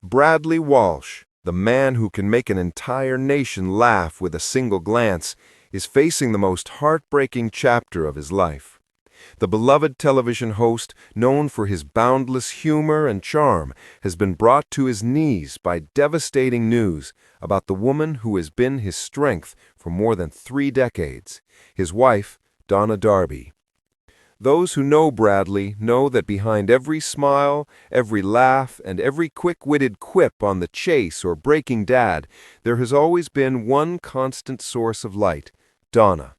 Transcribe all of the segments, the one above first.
Bradley Walsh, the man who can make an entire nation laugh with a single glance, is facing the most heartbreaking chapter of his life. The beloved television host, known for his boundless humor and charm, has been brought to his knees by devastating news about the woman who has been his strength for more than 3 decades, his wife, Donna. Those who know Bradley know that behind every smile, every laugh, and every quick-witted quip on The Chase or Breaking Dad, there has always been one constant source of light: Donna.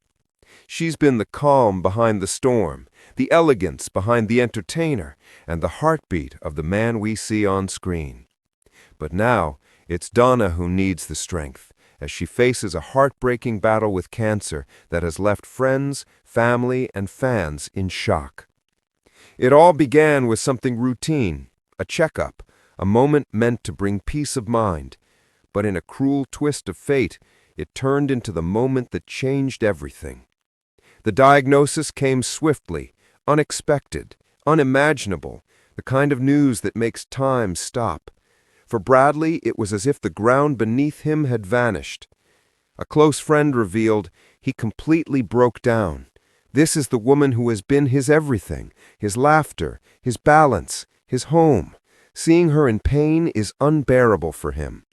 She's been the calm behind the storm, the elegance behind the entertainer, and the heartbeat of the man we see on screen. But now, it's Donna who needs the strength, as she faces a heartbreaking battle with cancer that has left friends, family, and fans in shock. It all began with something routine, a checkup, a moment meant to bring peace of mind. But in a cruel twist of fate, it turned into the moment that changed everything. The diagnosis came swiftly, unexpected, unimaginable, the kind of news that makes time stop. For Bradley, it was as if the ground beneath him had vanished. A close friend revealed he completely broke down. This is the woman who has been his everything, his laughter, his balance, his home. Seeing her in pain is unbearable for him.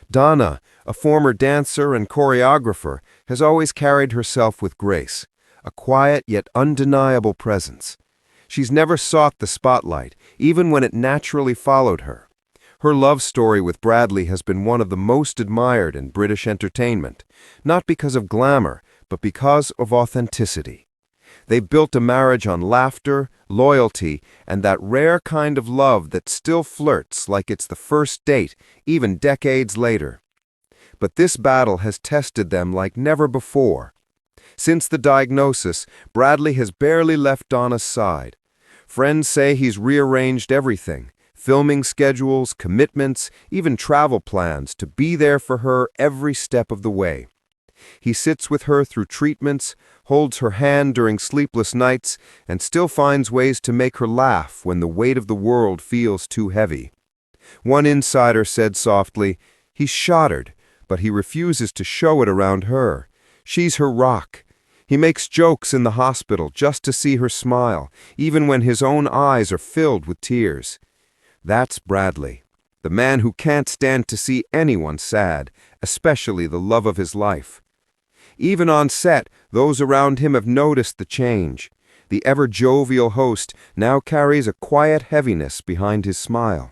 Donna, a former dancer and choreographer, has always carried herself with grace, a quiet yet undeniable presence. She's never sought the spotlight, even when it naturally followed her. Her love story with Bradley has been one of the most admired in British entertainment, not because of glamour, but because of authenticity. They built a marriage on laughter, loyalty, and that rare kind of love that still flirts like it's the first date, even decades later. But this battle has tested them like never before. Since the diagnosis, Bradley has barely left Donna's side. Friends say he's rearranged everything: filming schedules, commitments, even travel plans, to be there for her every step of the way. He sits with her through treatments, holds her hand during sleepless nights, and still finds ways to make her laugh when the weight of the world feels too heavy. One insider said softly, "He's shattered, but he refuses to show it around her. She's her rock." He makes jokes in the hospital just to see her smile, even when his own eyes are filled with tears. That's Bradley, the man who can't stand to see anyone sad, especially the love of his life. Even on set, those around him have noticed the change. The ever-jovial host now carries a quiet heaviness behind his smile.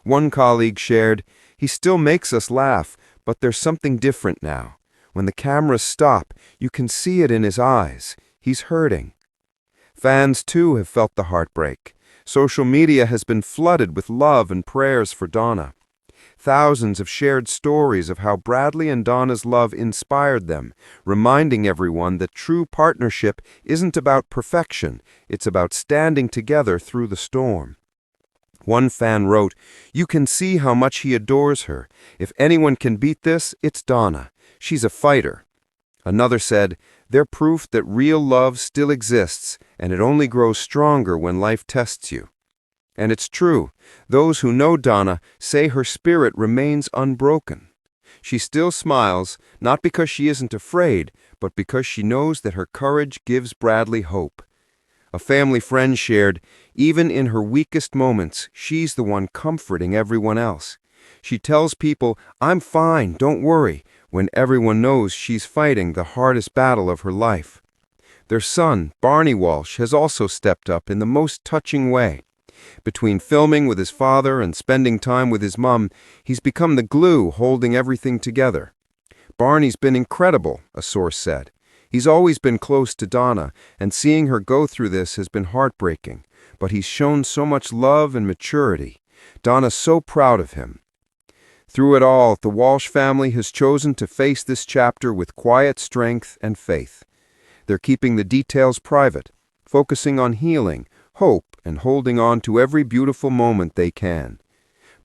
One colleague shared, "He still makes us laugh, but there's something different now. When the cameras stop, you can see it in his eyes. He's hurting." Fans, too, have felt the heartbreak. Social media has been flooded with love and prayers for Donna. Thousands have shared stories of how Bradley and Donna's love inspired them, reminding everyone that true partnership isn't about perfection, it's about standing together through the storm. One fan wrote, "You can see how much he adores her. If anyone can beat this, it's Donna. She's a fighter." Another said, "They're proof that real love still exists, and it only grows stronger when life tests you." And it's true. Those who know Donna say her spirit remains unbroken. She still smiles, not because she isn't afraid, but because she knows that her courage gives Bradley hope. A family friend shared, "Even in her weakest moments, she's the one comforting everyone else. She tells people, 'I'm fine, don't worry,' when everyone knows she's fighting the hardest battle of her life." Their son, Barney Walsh, has also stepped up in the most touching way. Between filming with his father and spending time with his mom, he's become the glue holding everything together. "Barney's been incredible," a source said. "He's always been close to Donna, and seeing her go through this has been heartbreaking. But he's shown so much love and maturity. Donna's so proud of him." Through it all, the Walsh family has chosen to face this chapter with quiet strength and faith. They're keeping the details private, focusing on healing, hope, and holding on to every beautiful moment they can.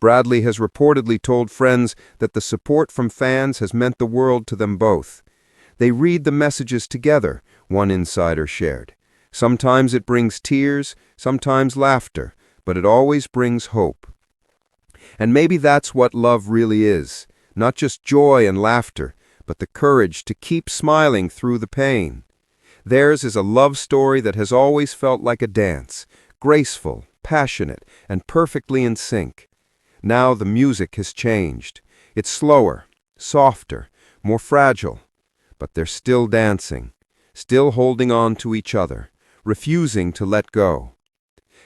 Bradley has reportedly told friends that the support from fans has meant the world to them both. They read the messages together, one insider shared. Sometimes it brings tears, sometimes laughter, but it always brings hope. And maybe that's what love really is, not just joy and laughter, but the courage to keep smiling through the pain. Theirs is a love story that has always felt like a dance, graceful, passionate, and perfectly in sync. Now the music has changed. It's slower, softer, more fragile. But they're still dancing, still holding on to each other, refusing to let go.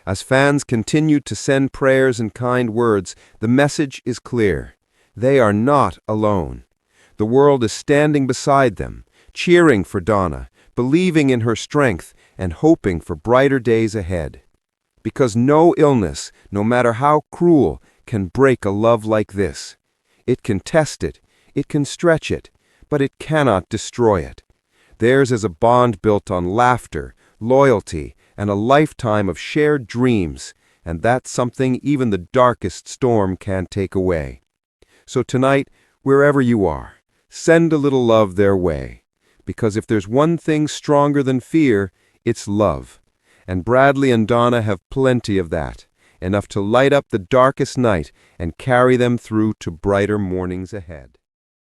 As fans continue to send prayers and kind words, the message is clear. They are not alone. The world is standing beside them, cheering for Donna, believing in her strength, and hoping for brighter days ahead. Because no illness, no matter how cruel, can break a love like this. It can test it, it can stretch it, but it cannot destroy it. Theirs is a bond built on laughter, loyalty, and a lifetime of shared dreams, and that's something even the darkest storm can't take away. So tonight, wherever you are, send a little love their way, because if there's one thing stronger than fear, it's love. And Bradley and Donna have plenty of that, enough to light up the darkest night and carry them through to brighter mornings ahead.